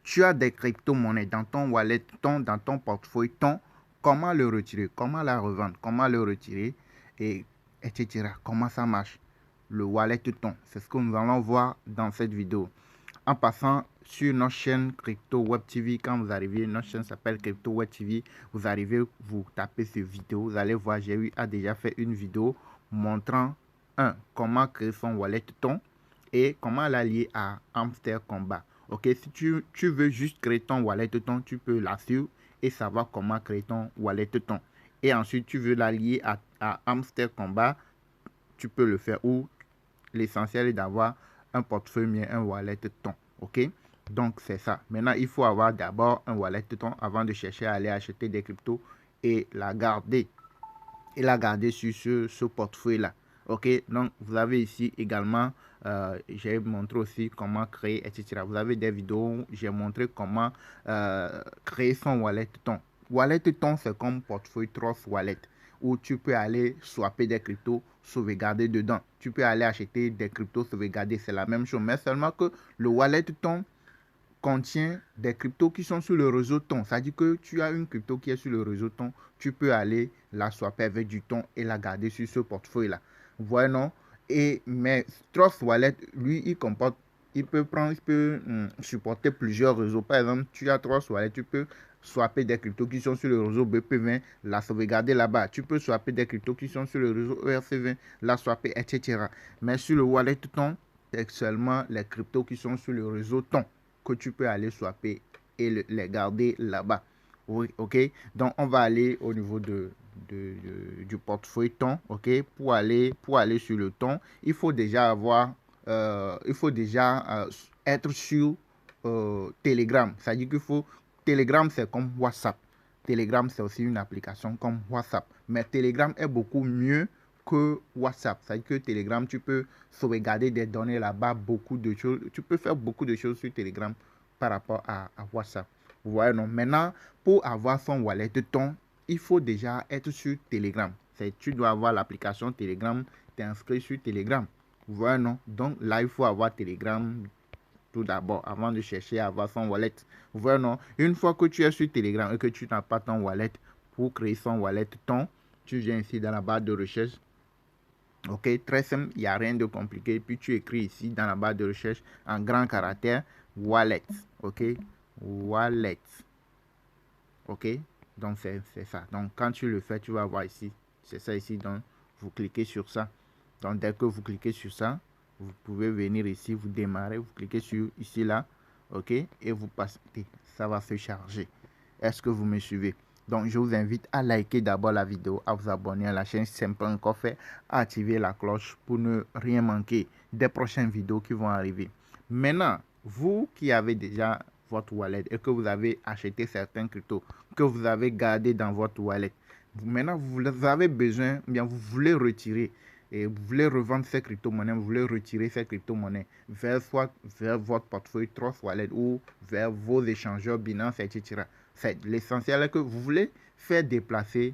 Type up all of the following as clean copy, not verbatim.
tu as des crypto-monnaies dans ton wallet, dans ton portefeuille, comment le retirer, comment la revendre, comment le retirer, et etc. Comment ça marche, le wallet ton. C'est ce que nous allons voir dans cette vidéo. En passant sur notre chaîne Crypto Web TV, quand vous arrivez, notre chaîne s'appelle Crypto Web TV, vous arrivez, vous tapez cette vidéo, vous allez voir, j'ai déjà fait une vidéo montrant comment créer son wallet ton et comment l'allier à Hamster Combat. Ok, si tu veux juste créer ton wallet ton, tu peux la suivre et savoir comment créer ton wallet ton. Et ensuite, tu veux l'allier à Hamster Combat, tu peux le faire, ou l'essentiel est d'avoir un portefeuille mais un wallet ton. Ok, donc c'est ça. Maintenant, il faut avoir d'abord un wallet ton avant de chercher à aller acheter des cryptos et la garder. Sur ce portefeuille là. Ok, donc vous avez ici également, j'ai montré aussi comment créer, etc. Vous avez des vidéos, j'ai montré comment créer son wallet ton. Wallet ton, c'est comme portefeuille Trust Wallet, où tu peux aller swapper des cryptos, sauvegarder dedans. Tu peux aller acheter des cryptos, sauvegarder, c'est la même chose. Mais seulement que le wallet ton contient des cryptos qui sont sur le réseau ton. C'est-à-dire que tu as une crypto qui est sur le réseau ton, tu peux aller la swapper avec du ton et la garder sur ce portefeuille-là. Vous voyez, non? Mais Trust Wallet, lui, il peut supporter plusieurs réseaux. Par exemple, tu as Trust Wallet, tu peux swapper des cryptos qui sont sur le réseau BP20, la sauvegarder là-bas. Tu peux swapper des cryptos qui sont sur le réseau ERC20, la swapper, etc. Mais sur le wallet ton, c'est seulement les cryptos qui sont sur le réseau ton que tu peux aller swapper et les garder là-bas. Oui, ok, donc on va aller au niveau du portefeuille ton. Ok, pour aller sur le ton, il faut déjà avoir être sur Telegram. Ça dit qu'il faut Telegram, c'est comme WhatsApp. Telegram, c'est aussi une application comme WhatsApp, mais Telegram est beaucoup mieux que WhatsApp. C'est-à-dire que Telegram, tu peux sauvegarder des données là-bas, beaucoup de choses. Tu peux faire beaucoup de choses sur Telegram par rapport à WhatsApp. Vous voyez, non? Maintenant, pour avoir son wallet ton, il faut déjà être sur Telegram. Tu dois avoir l'application Telegram, tu es inscrit sur Telegram. Vous voyez, non? Donc là, il faut avoir Telegram tout d'abord avant de chercher à avoir son wallet. Vous voyez, non? Une fois que tu es sur Telegram et que tu n'as pas ton wallet, pour créer son wallet ton, tu viens ici dans la barre de recherche. Ok, très simple, il n'y a rien de compliqué. Puis tu écris ici dans la barre de recherche en grand caractère wallet. Ok, wallet. Ok, donc c'est ça. Donc quand tu le fais, tu vas voir ici. C'est ça ici. Donc vous cliquez sur ça. Donc dès que vous cliquez sur ça, vous pouvez venir ici, vous démarrez, vous cliquez sur ici là. Ok, et vous passez. Ça va se charger. Est-ce que vous me suivez? Donc, je vous invite à liker d'abord la vidéo, à vous abonner à la chaîne si ce n'est pas encore fait, à activer la cloche pour ne rien manquer des prochaines vidéos qui vont arriver. Maintenant, vous qui avez déjà votre wallet et que vous avez acheté certains cryptos, que vous avez gardé dans votre wallet, maintenant, vous avez besoin, bien vous voulez retirer et vous voulez revendre ces crypto-monnaies, vous voulez retirer ces crypto-monnaies vers votre portefeuille Trust Wallet ou vers vos échangeurs Binance, etc. L'essentiel est que vous voulez faire déplacer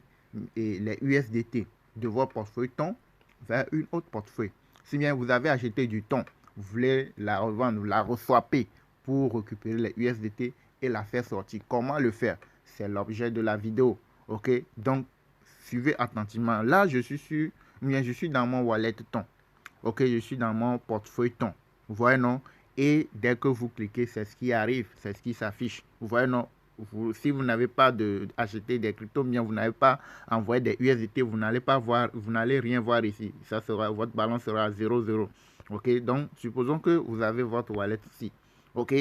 les USDT de votre portefeuille ton vers une autre portefeuille. Si bien vous avez acheté du ton, vous voulez la revendre, la reswapper pour récupérer les USDT et la faire sortir. Comment le faire? C'est l'objet de la vidéo. Ok, donc suivez attentivement. Là, je suis dans mon wallet ton. Ok, je suis dans mon portefeuille ton. Vous voyez, non? Et dès que vous cliquez, c'est ce qui arrive, c'est ce qui s'affiche. Vous voyez, non? Si vous n'avez pas acheté des cryptos, bien vous n'avez pas envoyé des USDT, vous n'allez pas voir, vous n'allez rien voir ici. Ça sera, votre balance sera 0,0. Ok, donc supposons que vous avez votre wallet ici. Ok,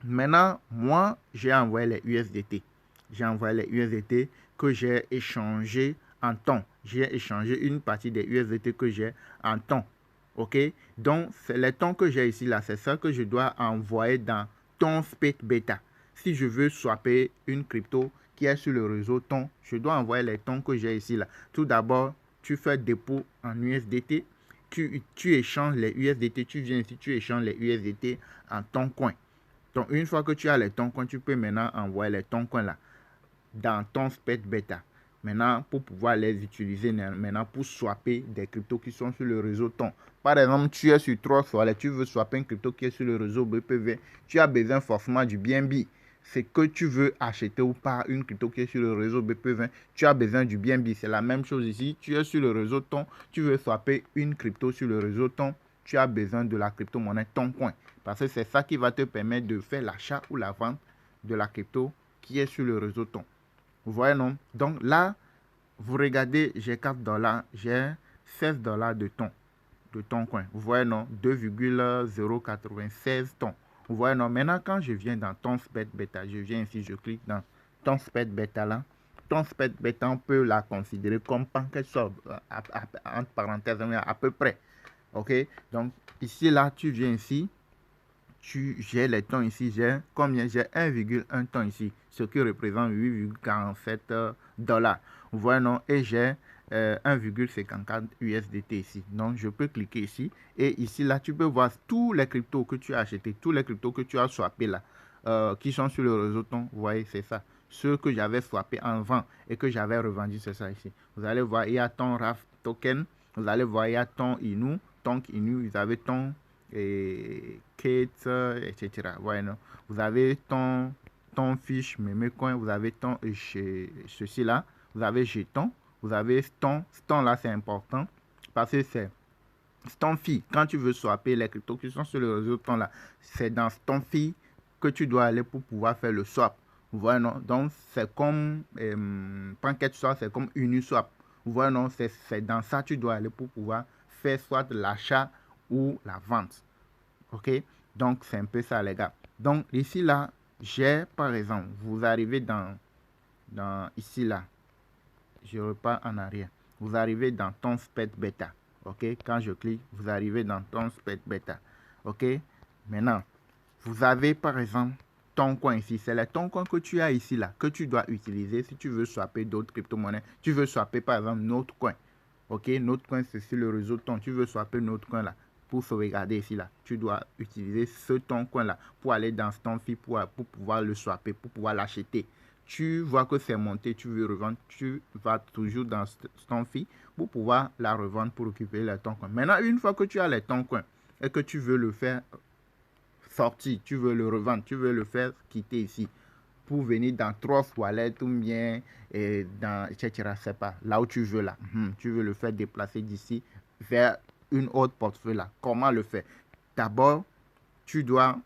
maintenant, moi, j'ai envoyé les USDT. J'ai envoyé les USDT que j'ai échangé en temps. J'ai échangé une partie des USDT que j'ai en temps. Ok, donc c'est les tons que j'ai ici là, c'est ça que je dois envoyer dans ton Spot Beta. Si je veux swapper une crypto qui est sur le réseau ton, je dois envoyer les tons que j'ai ici là. Tout d'abord, tu fais dépôt en USDT, tu échanges les USDT, tu viens ici, tu échanges les USDT en ton coin. Donc une fois que tu as les tons coins, tu peux maintenant envoyer les tons coins là dans ton Spot Beta. maintenant pour pouvoir les utiliser maintenant pour swapper des cryptos qui sont sur le réseau ton. Par exemple, tu es sur Trust Wallet, tu veux swapper un crypto qui est sur le réseau BPV, tu as besoin forcément du BNB. C'est que tu veux acheter ou pas une crypto qui est sur le réseau BP20, tu as besoin du BNB. C'est la même chose ici. Tu es sur le réseau ton, tu veux swapper une crypto sur le réseau ton, tu as besoin de la crypto-monnaie Toncoin. Parce que c'est ça qui va te permettre de faire l'achat ou la vente de la crypto qui est sur le réseau ton. Vous voyez, non? Donc là, vous regardez, j'ai 4 $, j'ai 16 $ de Toncoin. Vous voyez, non? 2,096 tons. Vous voyez, non? Maintenant, quand je viens dans Tonspet Beta, je viens ici, je clique dans Tonspet Beta là. Tonspet Beta, on peut la considérer comme PancakeSwap, entre parenthèses, à peu près. Ok? Donc, ici, là, tu viens ici. J'ai les tons ici, j'ai combien? J'ai 1,1 ton ici, ce qui représente 8,47 $. Vous voyez, non? Et j'ai 1,54 USDT ici. Donc, je peux cliquer ici. Et ici, là, tu peux voir tous les cryptos que tu as achetés, tous les cryptos que tu as swappés là, qui sont sur le réseau ton. Vous voyez, c'est ça. Ceux que j'avais swappés avant et que j'avais revendu, c'est ça ici. Vous allez voir, il y a ton RAF token. Vous allez voir, il y a ton Inu, Tonk Inu. Vous avez ton et Kate, etc. Ouais, non. Vous avez ton fiche Memecoin, vous avez ton ceci là, vous avez jeton, vous avez ton là c'est important parce que c'est ton fee. Quand tu veux swapper les cryptos qui sont sur le réseau ton là, c'est dans ton fee que tu dois aller pour pouvoir faire le swap. Vous voyez, non? Donc c'est comme PancakeSwap, c'est comme Uniswap. Vous voyez, non? C'est dans ça que tu dois aller pour pouvoir faire soit l'achat ou la vente. Ok, donc c'est un peu ça les gars. Donc ici là, j'ai par exemple, vous arrivez dans ici là, je repars en arrière. Vous arrivez dans Tonspet Beta. Ok, quand je clique, vous arrivez dans Tonspet Beta. Ok, maintenant, vous avez par exemple ton coin ici. C'est le ton coin que tu as ici là, que tu dois utiliser si tu veux swapper d'autres crypto-monnaies. Tu veux swapper par exemple notre coin. Ok, notre coin c'est sur le réseau ton. Tu veux swapper notre coin là. Pour sauvegarder ici là, tu dois utiliser ce ton coin là pour aller dans ton fil pour pouvoir le swapper, pour pouvoir l'acheter. Tu vois que c'est monté, tu veux revendre, tu vas toujours dans ton fil pour pouvoir la revendre pour récupérer les ton coin. Maintenant, une fois que tu as les ton coin et que tu veux le faire sortir, tu veux le revendre, tu veux le faire quitter ici pour venir dans Trust Wallet ou bien dans etc. C'est pas là où tu veux là. Tu veux le faire déplacer d'ici vers une autre portefeuille là. Comment le faire? D'abord, tu dois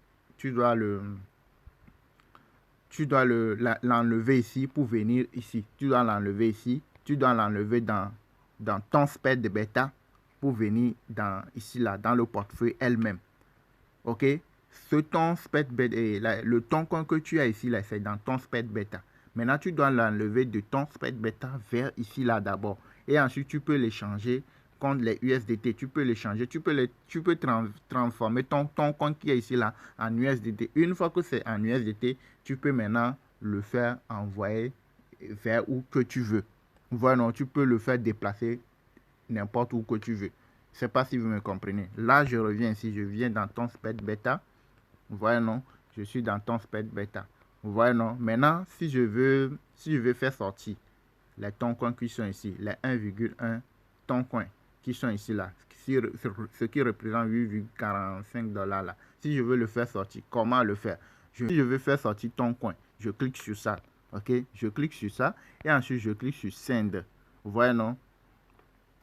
l'enlever ici pour venir ici. Tu dois l'enlever ici. Tu dois l'enlever dans ton spec de bêta pour venir dans ici là dans le portefeuille elle-même. Ok? Ce ton spec bêta, le ton que tu as ici là, c'est dans ton spec bêta. Maintenant, tu dois l'enlever de ton spec bêta vers ici là d'abord. Et ensuite, tu peux l'échanger contre les USDT. Tu peux l'échanger. Tu peux transformer ton compte qui est ici là en USDT. Une fois que c'est en USDT, tu peux maintenant le faire envoyer vers où que tu veux. Voilà, tu peux le faire déplacer n'importe où que tu veux. Je ne sais pas si vous me comprenez. Là, je reviens ici. Je viens dans ton spec bêta. Vous voyez, non? Je suis dans ton spec bêta. Vous voyez, non? Maintenant, si je veux faire sortir les ton coins qui sont ici, les 1,1 ton coin qui sont ici là, ce qui représente 8,45 $ là. Si je veux le faire sortir, comment le faire? Si je veux faire sortir ton coin, je clique sur ça. Ok? Je clique sur ça et ensuite je clique sur Send. Vous voyez, non?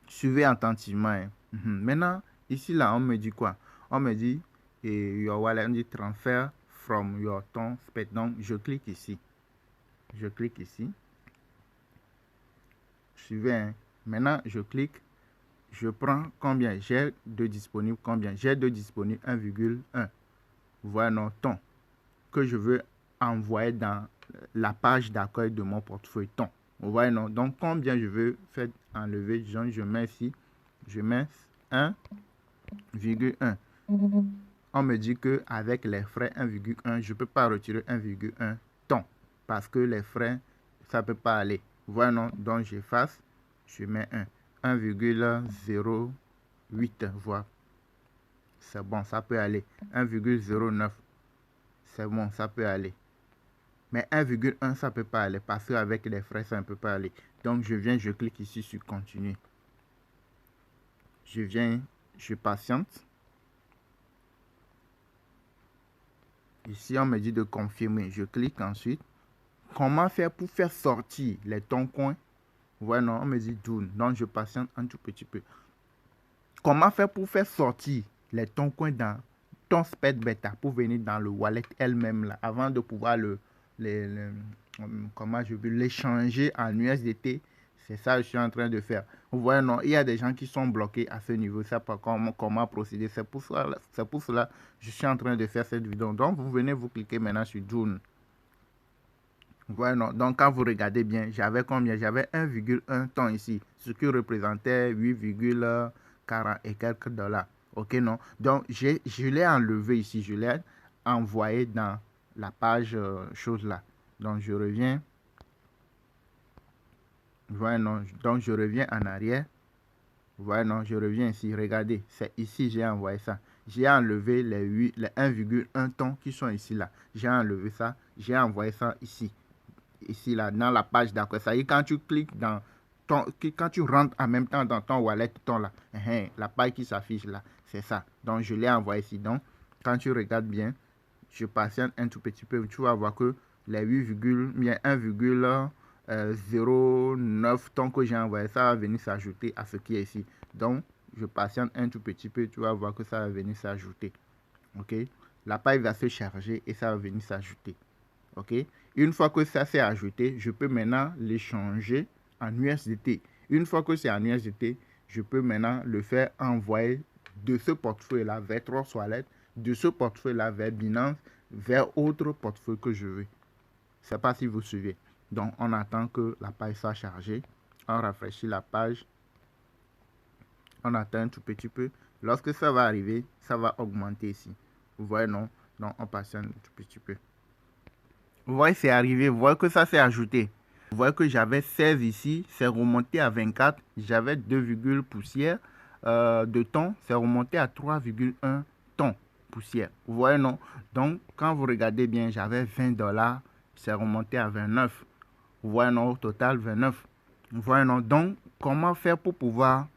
Suivez attentivement. Hein. Maintenant, ici là, on me dit quoi? On me dit your wallet, on dit transfer from your ton spec. Donc, je clique ici. Je clique ici. Suivez. Hein. Maintenant, je clique. Je prends combien? J'ai de disponible combien? J'ai de disponible 1,1. Vous voyez non ton que je veux envoyer dans la page d'accueil de mon portefeuille ton. Vous voyez non? Donc, combien je veux faire enlever? Donc, je mets ici. Je mets 1,1. On me dit qu'avec les frais 1,1, je ne peux pas retirer 1,1 ton. Parce que les frais, ça ne peut pas aller. Vous voyez non? Donc, j'efface. Je mets 1,08. Voilà. C'est bon, ça peut aller. 1,09. C'est bon, ça peut aller. Mais 1,1, ça peut pas aller parce qu'avec les frais, ça ne peut pas aller. Donc, je clique ici sur continuer. Je patiente. Ici, on me dit de confirmer. Je clique ensuite. Comment faire pour faire sortir les ton coin? Voilà, non, on me dit done. Donc, je patiente un tout petit peu. Comment faire pour faire sortir les ton coin dans ton SPED Beta pour venir dans le wallet elle-même là, avant de pouvoir comment je veux l'échanger en USDT? C'est ça que je suis en train de faire. Vous voyez, non, il y a des gens qui sont bloqués à ce niveau. Ça pas comment procéder. C'est pour cela que je suis en train de faire cette vidéo. Donc, vous venez, vous cliquez maintenant sur Done. Voilà, donc quand vous regardez bien, j'avais combien? J'avais 1,1 ton ici, ce qui représentait 8,40 et quelques dollars. Ok, non? Donc, je l'ai enlevé ici, je l'ai envoyé dans la page chose là. Donc, je reviens. Voilà, non? Donc, je reviens en arrière. Voilà, non? Je reviens ici. Regardez, c'est ici j'ai envoyé ça. J'ai enlevé les 1,1 ton qui sont ici là. J'ai enlevé ça. J'ai envoyé ça ici. Ici là dans la page d'accord, ça y est, quand tu cliques dans quand tu rentres en même temps dans ton wallet ton là, la page qui s'affiche là, c'est ça. Donc je l'ai envoyé ici. Donc quand tu regardes bien, je patiente un tout petit peu, tu vas voir que les 1,09 tons que j'ai envoyé, ça va venir s'ajouter à ce qui est ici. Donc je patiente un tout petit peu, tu vas voir que ça va venir s'ajouter. Ok, la page va se charger et ça va venir s'ajouter. Ok, une fois que ça s'est ajouté, je peux maintenant l'échanger en USDT. Une fois que c'est en USDT, je peux maintenant le faire envoyer de ce portefeuille là vers Trust Wallet, de ce portefeuille là vers Binance, vers autre portefeuille que je veux. Je ne sais pas si vous suivez. Donc on attend que la page soit chargée. On rafraîchit la page. On attend un tout petit peu. Lorsque ça va arriver, ça va augmenter ici. Vous voyez, non? Donc on patiente un tout petit peu. Vous voyez, c'est arrivé. Vous voyez que ça s'est ajouté. Vous voyez que j'avais 16 ici. C'est remonté à 24. J'avais 2, poussière de ton. C'est remonté à 3,1 tonnes poussière. Vous voyez, non? Donc, quand vous regardez bien, j'avais 20 dollars. C'est remonté à 29. Vous voyez, non? Au total, 29. Vous voyez, non? Donc, comment faire pour pouvoir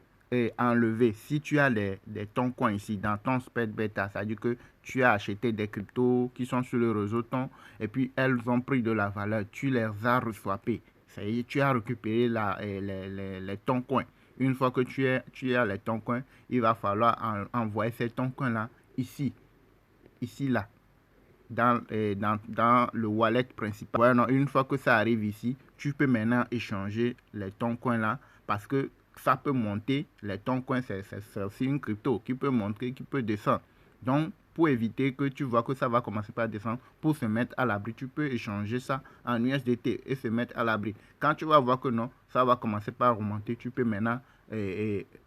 enlever, si tu as des ton coins ici dans ton SPED Beta, c'est-à-dire que tu as acheté des cryptos qui sont sur le réseau ton et puis elles ont pris de la valeur, tu les as reswappés, ça y est, tu as récupéré les ton coins. Une fois que tu as les ton coins, il va falloir envoyer ces ton coins là ici là dans le wallet principal. Ouais, non, une fois que ça arrive ici, tu peux maintenant échanger les ton coins là parce que ça peut monter. Les ton coins, c'est aussi une crypto qui peut monter, qui peut descendre. Donc, pour éviter que tu vois que ça va commencer par descendre, pour se mettre à l'abri, tu peux échanger ça en USDT et se mettre à l'abri. Quand tu vas voir que non, ça va commencer par remonter, tu peux maintenant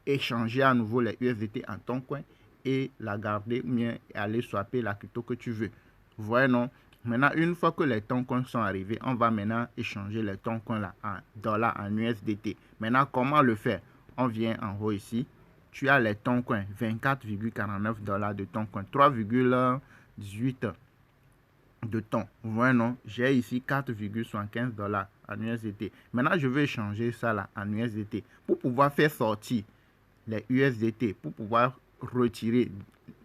échanger à nouveau les USDT en ton coin et la garder ou bien aller swapper la crypto que tu veux. Vous voyez, non? Maintenant, une fois que les ton coins sont arrivés, on va maintenant échanger les ton coins là en dollars, en USDT. Maintenant, comment le faire? On vient en haut ici. Tu as les ton coins, 24,49 dollars de ton coin, 3,18 de ton. Vous voyez, non? J'ai ici 4,75 dollars en USDT. Maintenant, je vais échanger ça là en USDT pour pouvoir faire sortir les USDT, pour pouvoir retirer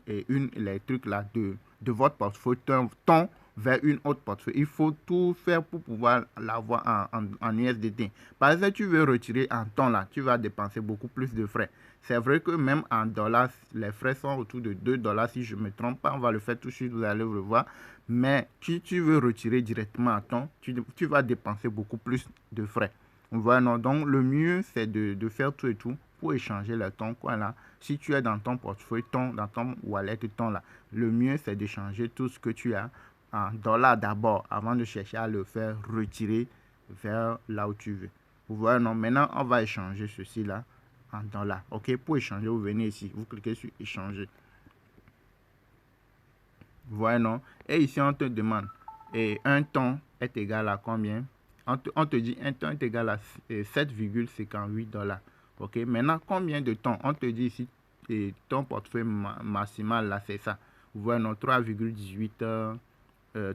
les trucs là de votre portefeuille ton vers une autre portefeuille. Il faut tout faire pour pouvoir l'avoir en USDT. Par exemple, tu veux retirer en ton là, tu vas dépenser beaucoup plus de frais. C'est vrai que même en dollars, les frais sont autour de 2 dollars si je ne me trompe pas. On va le faire tout de suite, vous allez le revoir. Mais si tu veux retirer directement à ton, tu vas dépenser beaucoup plus de frais. Voilà, donc le mieux c'est de faire tout et tout pour échanger le ton coin là. Si tu es dans ton portefeuille, dans ton wallet ton là, le mieux c'est d'échanger tout ce que tu as en dollars d'abord avant de chercher à le faire retirer vers là où tu veux. Vous voyez, non, maintenant on va échanger ceci là en dollars. Ok, pour échanger, vous venez ici, vous cliquez sur échanger. Vous voyez, non, et ici on te demande et un ton est égal à combien? On te dit un ton est égal à 7,58 dollars. Ok, maintenant combien de temps? On te dit ici ton portefeuille maximal là, c'est ça. Vous voyez, non, 3,18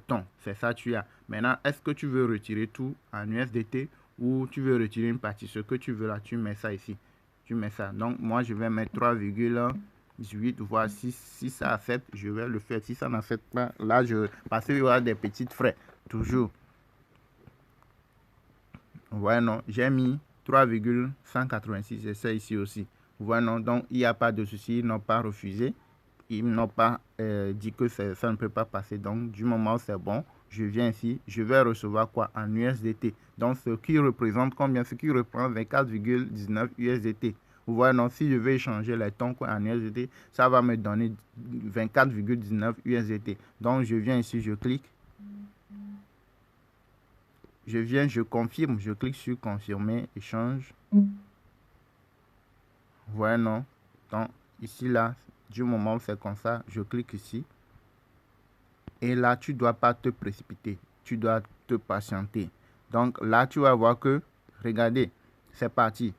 ton. C'est ça tu as. Maintenant, est-ce que tu veux retirer tout en USDT ou tu veux retirer une partie? Ce que tu veux là, tu mets ça ici. Tu mets ça. Donc, moi, je vais mettre 3,18, voire 6, si ça accepte, je vais le faire. Si ça n'accepte pas, là, parce qu'il y aura des petites frais. Toujours. Ouais, non, j'ai mis 3,186, c'est ça ici aussi. Ouais, non, donc il n'y a pas de souci, ils n'ont pas refusé. Ils n'ont pas dit que ça ne peut pas passer. Donc, du moment où c'est bon, je viens ici, je vais recevoir quoi en USDT. Donc, ce qui représente combien? Ce qui reprend 24,19 USDT. Vous voyez, non, si je vais échanger les tons en USDT, ça va me donner 24,19 USDT. Donc, je viens ici, je clique. Je viens, je confirme, je clique sur confirmer, échange. Voilà, non. Donc, ici, là, du moment où c'est comme ça, je clique ici. Et là, tu ne dois pas te précipiter. Tu dois te patienter. Donc, là, tu vas voir que, regardez, c'est parti.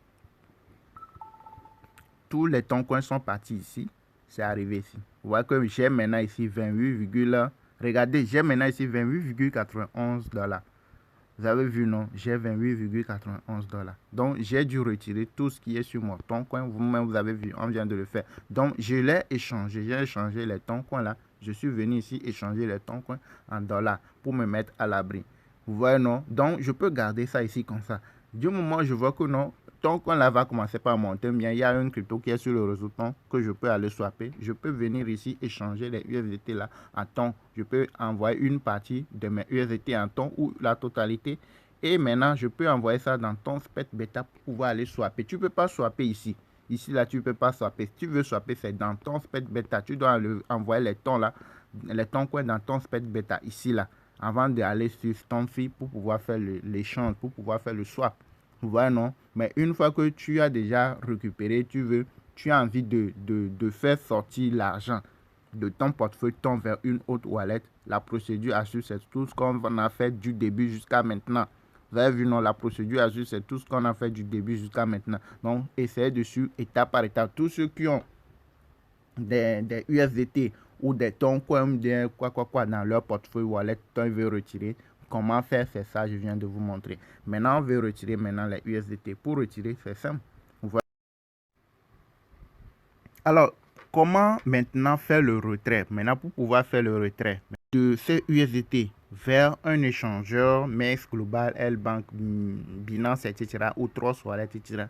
Tous les toncoins sont partis ici. C'est arrivé ici. Vous voyez que j'ai maintenant ici 28, regardez, j'ai maintenant ici 28,91 $. Vous avez vu, non? J'ai 28,91 $. Donc, j'ai dû retirer tout ce qui est sur mon toncoin. Vous-même, vous avez vu, on vient de le faire. Donc, je l'ai échangé. J'ai échangé les toncoins là. Je suis venu ici échanger les toncoins en dollars pour me mettre à l'abri. Vous voyez, non? Donc, je peux garder ça ici comme ça. Du moment où je vois que non, toncoin là va commencer par monter, bien, il y a une crypto qui est sur le réseau ton que je peux aller swapper. Je peux venir ici échanger les USDT là en ton. Je peux envoyer une partie de mes USDT en ton ou la totalité. Et maintenant, je peux envoyer ça dans ton spec bêta pour pouvoir aller swapper. Tu ne peux pas swapper ici. Ici, là, tu ne peux pas swapper. Si tu veux swapper, c'est dans ton spec bêta. Tu dois envoyer les tons là, les tons coins dans ton spec bêta, ici, là, avant d'aller sur ton fil pour pouvoir faire l'échange, pour pouvoir faire le swap. Vous voyez, non? Mais une fois que tu as déjà récupéré, tu as envie de faire sortir l'argent de ton portefeuille ton vers une autre wallet, la procédure à suivre, c'est tout ce qu'on a fait du début jusqu'à maintenant. Vous avez vu, non, la procédure à suivre, c'est tout ce qu'on a fait du début jusqu'à maintenant. Donc, essayez de suivre étape par étape. Tous ceux qui ont des USDT ou des tons quoi dans leur portefeuille wallet, quand ils veulent retirer, comment faire, c'est ça, je viens de vous montrer. Maintenant, on veut retirer maintenant les USDT. Pour retirer, c'est simple. Voilà. Alors, comment maintenant faire le retrait? Maintenant, pour pouvoir faire le retrait de ces USDT vers un échangeur, MEX, Global, L-Bank, Binance, etc. ou Trust Wallet, etc.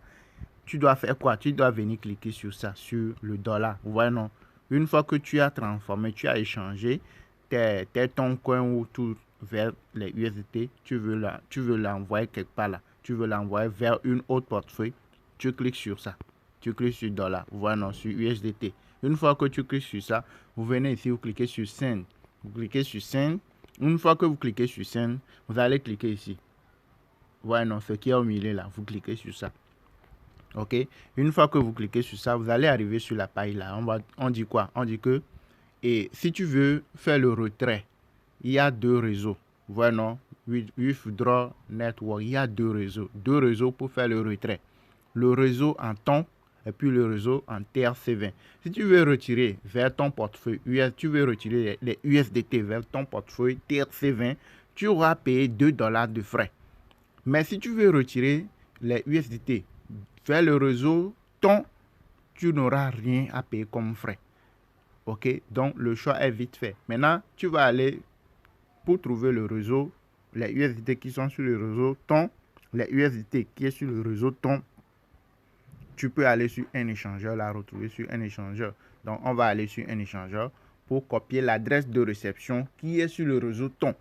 Tu dois faire quoi? Tu dois venir cliquer sur ça, sur le dollar. Vous voyez, non? Une fois que tu as transformé, tu as échangé tes toncoins ou tout vers les USDT, tu veux l'envoyer quelque part là. Tu veux l'envoyer vers une autre portefeuille. Tu cliques sur ça. Tu cliques sur dollar. Vous voyez, non, sur USDT. Une fois que tu cliques sur ça, vous venez ici, vous cliquez sur Send. Vous cliquez sur Send. Une fois que vous cliquez sur Send, vous allez cliquer ici. Vous voyez, non, ce qui est au milieu là. Vous cliquez sur ça. Ok, une fois que vous cliquez sur ça, vous allez arriver sur la page là. On dit quoi? On dit que et si tu veux faire le retrait, il y a deux réseaux. Voilà, non? Withdraw Network, il y a deux réseaux. Deux réseaux pour faire le retrait. Le réseau en ton et puis le réseau en TRC20. Si tu veux retirer vers ton portefeuille tu veux retirer les USDT vers ton portefeuille TRC20, tu auras payé 2 $ de frais. Mais si tu veux retirer les USDT vers le réseau ton, tu n'auras rien à payer comme frais. Ok, donc le choix est vite fait. Maintenant, tu vas aller pour trouver le réseau, les USDT qui sont sur le réseau ton, les USDT qui est sur le réseau ton. Tu peux aller sur un échangeur, la retrouver sur un échangeur. Donc, on va aller sur un échangeur pour copier l'adresse de réception qui est sur le réseau ton.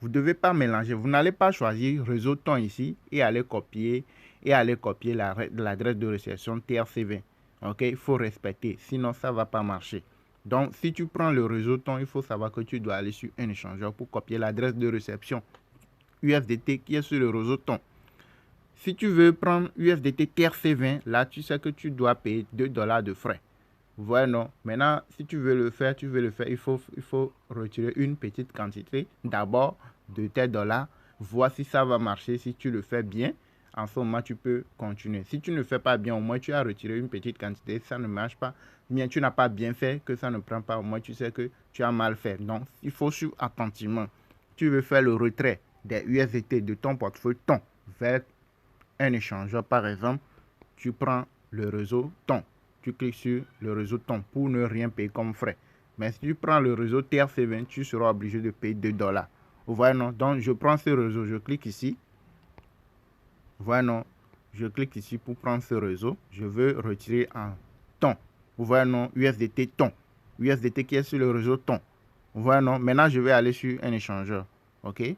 Vous ne devez pas mélanger. Vous n'allez pas choisir réseau ton ici et aller copier l'adresse de réception TRC20. Ok, il faut respecter, sinon ça ne va pas marcher. Donc, si tu prends le réseau ton, il faut savoir que tu dois aller sur un échangeur pour copier l'adresse de réception USDT qui est sur le réseau ton. Si tu veux prendre USDT TRC20, là, tu sais que tu dois payer 2 $ de frais. Vous voyez, non? Maintenant, si tu veux le faire, il faut retirer une petite quantité d'abord de tes dollars. Voir si ça va marcher, si tu le fais bien. en ce moment, tu peux continuer. Si tu ne fais pas bien, au moins tu as retiré une petite quantité, ça ne marche pas, bien tu n'as pas bien fait, que ça ne prend pas, au moins tu sais que tu as mal fait. Donc, il faut suivre attentivement. Tu veux faire le retrait des USDT de ton portefeuille ton vers un échangeur, par exemple, tu prends le réseau ton. Tu cliques sur le réseau ton pour ne rien payer comme frais. Mais si tu prends le réseau TRC20, tu seras obligé de payer $2. Vous voyez, non? Donc, je prends ce réseau, je clique ici. Vous voyez, non? Je clique ici pour prendre ce réseau. Je veux retirer en ton. Vous voyez, non? USDT ton. USDT qui est sur le réseau ton. Vous voyez, non? Maintenant, je vais aller sur un échangeur. OK?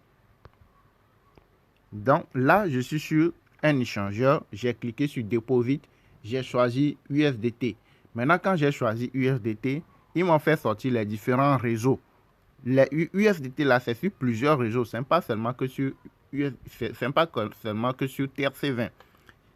Donc, là, je suis sur un échangeur. J'ai cliqué sur Deposit. J'ai choisi USDT. Maintenant, quand j'ai choisi USDT, ils m'ont fait sortir les différents réseaux. Les USDT, là, c'est sur plusieurs réseaux. Ce n'est pas seulement que sur TRC20.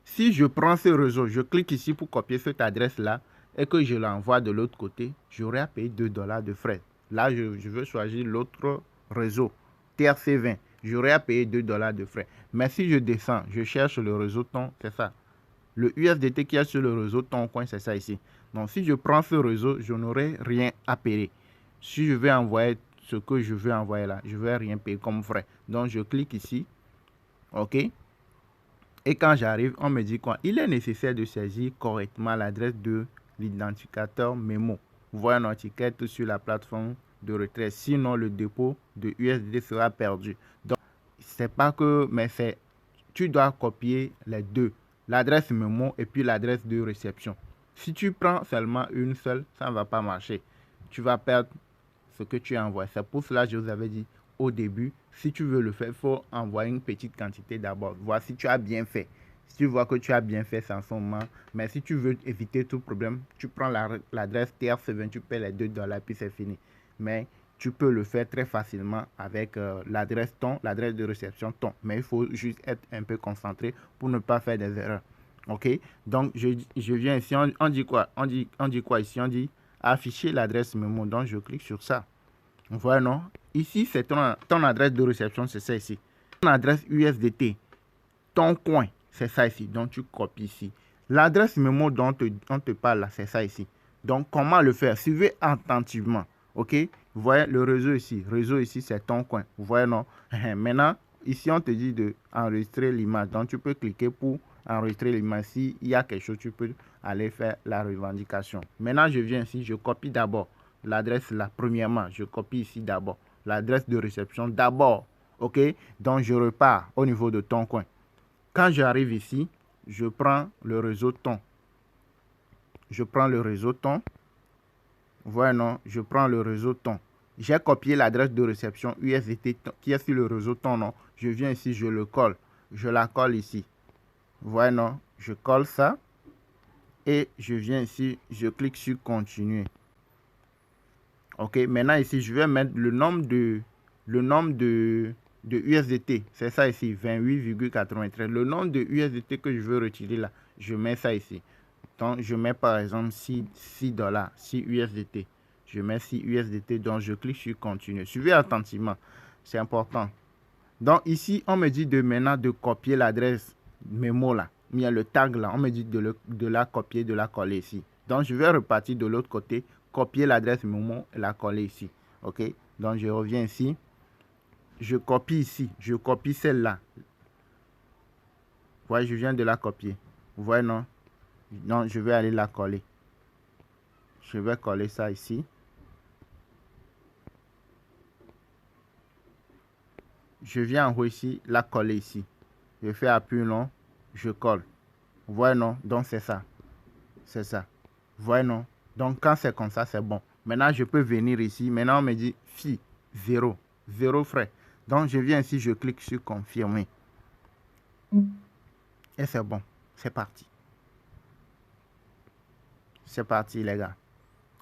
Si je prends ce réseau, je clique ici pour copier cette adresse-là et que je l'envoie de l'autre côté, j'aurai à payer $2 de frais. Là, je veux choisir l'autre réseau, TRC20. J'aurai à payer $2 de frais. Mais si je descends, je cherche le réseau ton, c'est ça. Le USDT qui est sur le réseau ton coin, c'est ça ici. Donc, si je prends ce réseau, je n'aurai rien à payer. Si je veux envoyer ce que je veux envoyer là, je ne vais rien payer comme frais. Donc, je clique ici. OK. Et quand j'arrive, on me dit quoi? Il est nécessaire de saisir correctement l'adresse de l'identificateur Memo. Vous voyez notre étiquette sur la plateforme de retrait. Sinon, le dépôt de USDT sera perdu. Donc, c'est pas que, mais c'est, tu dois copier les deux. L'adresse Memo et puis l'adresse de réception. Si tu prends seulement une seule, ça ne va pas marcher. Tu vas perdre ce que tu envoies. C'est pour cela que je vous avais dit au début, si tu veux le faire, il faut envoyer une petite quantité d'abord. Voir si tu as bien fait. Si tu vois que tu as bien fait, c'est en ce moment. Mais si tu veux éviter tout problème, tu prends l'adresse TRC20, tu paies les $2, puis c'est fini. Mais tu peux le faire très facilement avec l'adresse ton, l'adresse de réception ton. Mais il faut juste être un peu concentré pour ne pas faire des erreurs. OK? Donc, je viens ici, on dit quoi? On dit quoi ici? On dit afficher l'adresse Memo. Donc, je clique sur ça. Voilà, non? Ici, c'est ton adresse de réception, c'est ça ici. Ton adresse USDT, ton coin, c'est ça ici. Donc, tu copies ici. L'adresse mémo dont on te parle là, c'est ça ici. Donc, comment le faire? Suivez attentivement. OK? Vous voyez le réseau ici. Réseau ici, c'est ton coin. Vous voyez, non? Maintenant, ici, on te dit d'enregistrer l'image. Donc, tu peux cliquer pour enregistrer l'image. S'il y a quelque chose, tu peux aller faire la revendication. Maintenant, je viens ici, je copie d'abord l'adresse là, premièrement, je copie ici d'abord. L'adresse de réception d'abord. OK? Donc, je repars au niveau de ton coin. Quand j'arrive ici, je prends le réseau ton. Je prends le réseau ton. Voilà, non? Je prends le réseau ton. J'ai copié l'adresse de réception USDT qui est sur le réseau ton, non? Je viens ici, je le colle. Je la colle ici. Voilà, non? Je colle ça. Et je viens ici, je clique sur continuer. OK, maintenant ici, je vais mettre le nombre de USDT. C'est ça ici, 28,93. Le nombre de USDT que je veux retirer là, je mets ça ici. Donc, je mets par exemple 6 $, 6 USDT. Je mets 6 USDT, donc je clique sur continuer. Suivez attentivement, c'est important. Donc ici, on me dit maintenant de copier l'adresse mémo là. Il y a le tag là, on me dit de la copier, de la coller ici. Donc, je vais repartir de l'autre côté, copier l'adresse mémo et la coller ici. OK? Donc, je reviens ici. Je copie ici. Je copie celle-là. Vous voyez, je viens de la copier. Vous voyez, non? Non, je vais aller la coller. Je vais coller ça ici. Je viens en haut ici, la coller ici. Je fais appui long, je colle. Vous voyez, non? Donc, c'est ça. C'est ça. Vous voyez, non? Donc, quand c'est comme ça, c'est bon. Maintenant, je peux venir ici. Maintenant, on me dit fee, 0. 0 frais. Donc, je viens ici, je clique sur confirmer. Et c'est bon. C'est parti. C'est parti, les gars.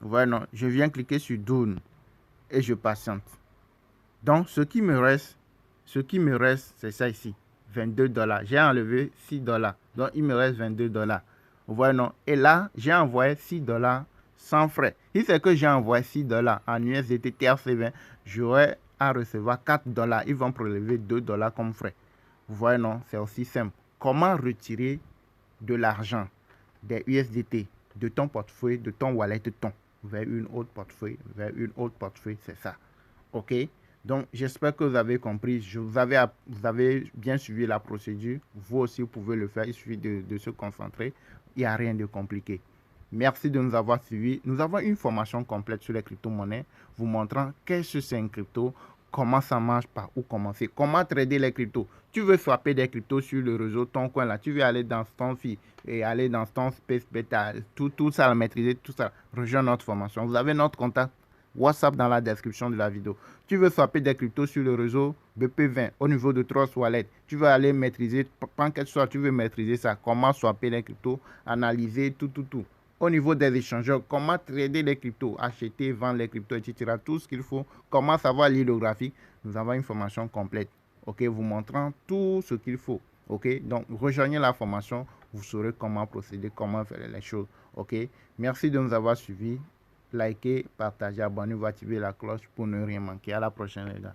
Vous voyez, non? Je viens cliquer sur Done. Et je patiente. Donc, ce qui me reste, c'est ça ici. 22 $. J'ai enlevé 6 $. Donc, il me reste 22 $. Vous voyez, non? Et là, j'ai envoyé 6 $ sans frais. Si c'est que j'ai envoyé 6 $ en USDT TRC20, j'aurai à recevoir 4 $. Ils vont prélever 2 $ comme frais. Vous voyez, non? C'est aussi simple. comment retirer de l'argent, des USDT, de ton portefeuille, de ton wallet ton, vers une autre portefeuille, c'est ça. OK? Donc, j'espère que vous avez compris. Vous avez bien suivi la procédure. Vous aussi, vous pouvez le faire. Il suffit de se concentrer. Il n'y a rien de compliqué. Merci de nous avoir suivis. Nous avons une formation complète sur les crypto-monnaies vous montrant qu'est-ce que c'est une crypto, comment ça marche, par où commencer, comment trader les cryptos. Tu veux swapper des cryptos sur le réseau, ton coin là, tu veux aller dans ton feed et aller dans ton space beta, tout ça, maîtriser tout ça, rejoins notre formation. Vous avez notre contact WhatsApp dans la description de la vidéo. Tu veux swapper des cryptos sur le réseau BP20 au niveau de Trust Wallet. Tu veux aller maîtriser, pendant que soit tu veux maîtriser ça, comment swapper les cryptos, analyser tout. Au niveau des échangeurs, comment trader les cryptos, acheter, vendre les cryptos, etc. Tout ce qu'il faut, comment savoir lire le graphique. Nous avons une formation complète, ok, vous montrant tout ce qu'il faut, ok. Donc, rejoignez la formation, vous saurez comment procéder, comment faire les choses, ok. Merci de nous avoir suivis. Likez, partagez, abonnez-vous, activez la cloche pour ne rien manquer. À la prochaine, les gars.